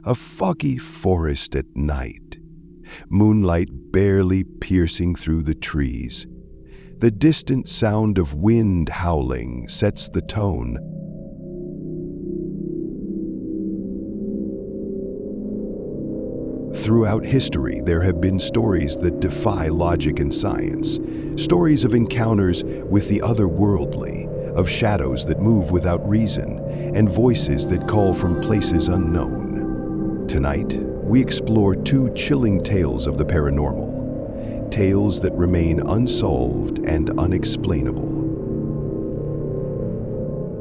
a foggy forest at night, moonlight barely piercing through the trees. The distant sound of wind howling sets the tone. Throughout history, there have been stories that defy logic and science, stories of encounters with the otherworldly, of shadows that move without reason, and voices that call from places unknown. Tonight, we explore two chilling tales of the paranormal, tales that remain unsolved and unexplainable.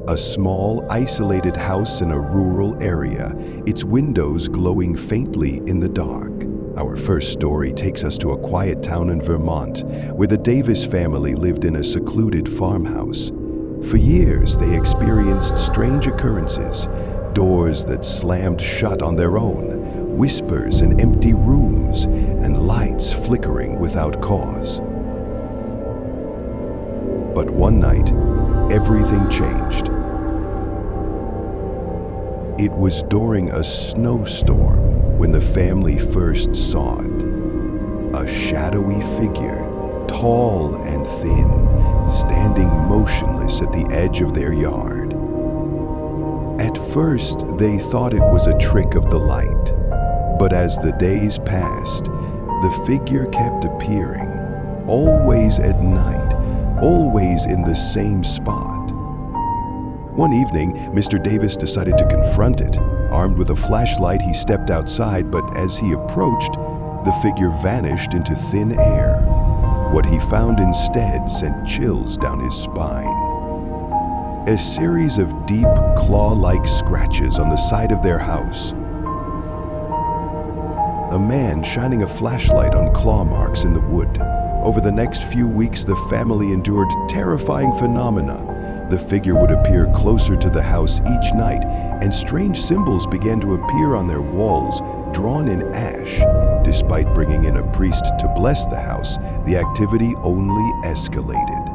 A small, isolated house in a rural area, its windows glowing faintly in the dark. Our first story takes us to a quiet town in Vermont, where the Davis family lived in a secluded farmhouse. For years, they experienced strange occurrences, doors that slammed shut on their own, whispers in empty rooms, and lights flickering without cause. But one night, everything changed. It was during a snowstorm when the family first saw it. A shadowy figure, tall and thin, standing motionless at the edge of their yard. At first, they thought it was a trick of the light, but as the days passed, the figure kept appearing, always at night, always in the same spot. One evening, Mr. Davis decided to confront it. Armed with a flashlight, he stepped outside, but as he approached, the figure vanished into thin air. What he found instead sent chills down his spine. A series of deep, claw-like scratches on the side of their house. A man shining a flashlight on claw marks in the wood. Over the next few weeks, the family endured terrifying phenomena. The figure would appear closer to the house each night, and strange symbols began to appear on their walls, drawn in ash. Despite bringing in a priest to bless the house, the activity only escalated.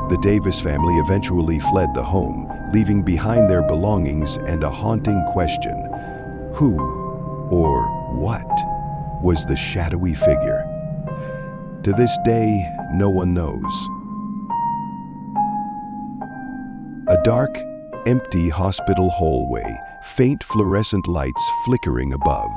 The Davis family eventually fled the home, leaving behind their belongings and a haunting question: who or what was the shadowy figure? To this day, no one knows. A dark, empty hospital hallway, faint fluorescent lights flickering above.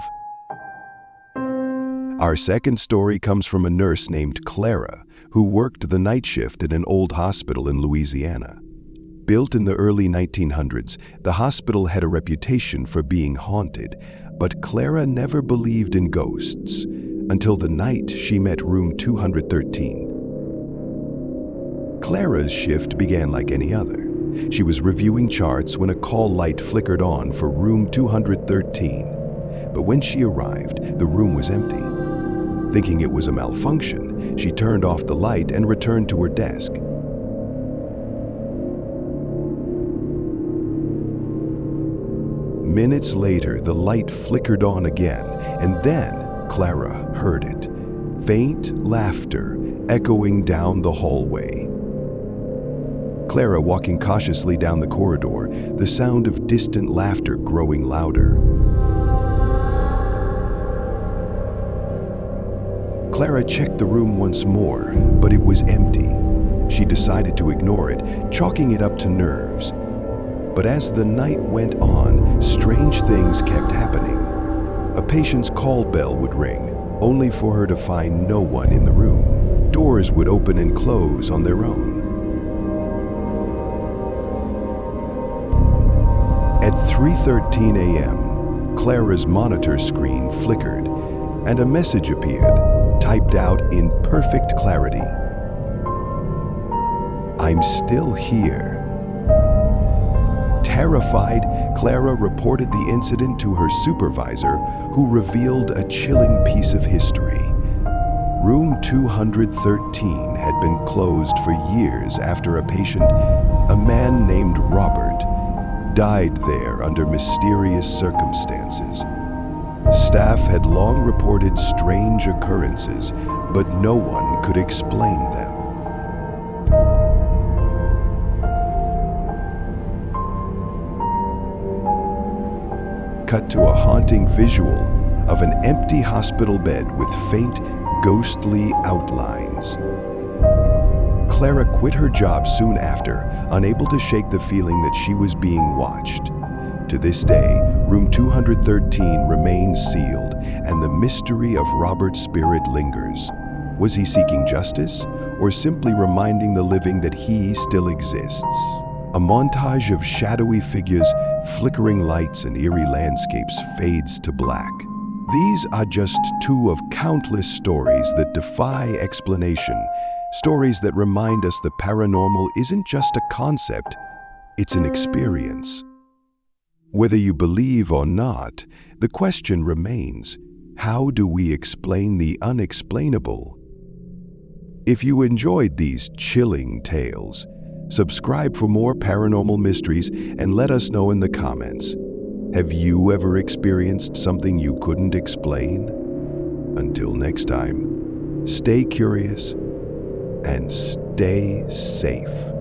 Our second story comes from a nurse named Clara, who worked the night shift at an old hospital in Louisiana. Built in the early 1900s, the hospital had a reputation for being haunted, but Clara never believed in ghosts, until the night she met room 213. Clara's shift began like any other. She was reviewing charts when a call light flickered on for room 213. But when she arrived, the room was empty. Thinking it was a malfunction, she turned off the light and returned to her desk. Minutes later, the light flickered on again, and then Clara heard it. Faint laughter echoing down the hallway. Clara walking cautiously down the corridor, the sound of distant laughter growing louder. Clara checked the room once more, but it was empty. She decided to ignore it, chalking it up to nerves. But as the night went on, strange things kept happening. A patient's call bell would ring, only for her to find no one in the room. Doors would open and close on their own. At 3:13 a.m., Clara's monitor screen flickered, and a message appeared, typed out in perfect clarity. "I'm still here." Terrified, Clara reported the incident to her supervisor, who revealed a chilling piece of history. Room 213 had been closed for years after a patient, a man named Robert, died there under mysterious circumstances. Staff had long reported strange occurrences, but no one could explain them. cut to a haunting visual of an empty hospital bed with faint, ghostly outlines. Clara quit her job soon after, unable to shake the feeling that she was being watched. To this day, room 213 remains sealed, and the mystery of Robert's spirit lingers. Was he seeking justice, or simply reminding the living that he still exists? A montage of shadowy figures, flickering lights, and eerie landscapes fades to black. These are just two of countless stories that defy explanation, stories that remind us the paranormal isn't just a concept, it's an experience. Whether you believe or not, the question remains, how do we explain the unexplainable? If you enjoyed these chilling tales, subscribe for more paranormal mysteries and let us know in the comments. Have you ever experienced something you couldn't explain? Until next time, stay curious and stay safe.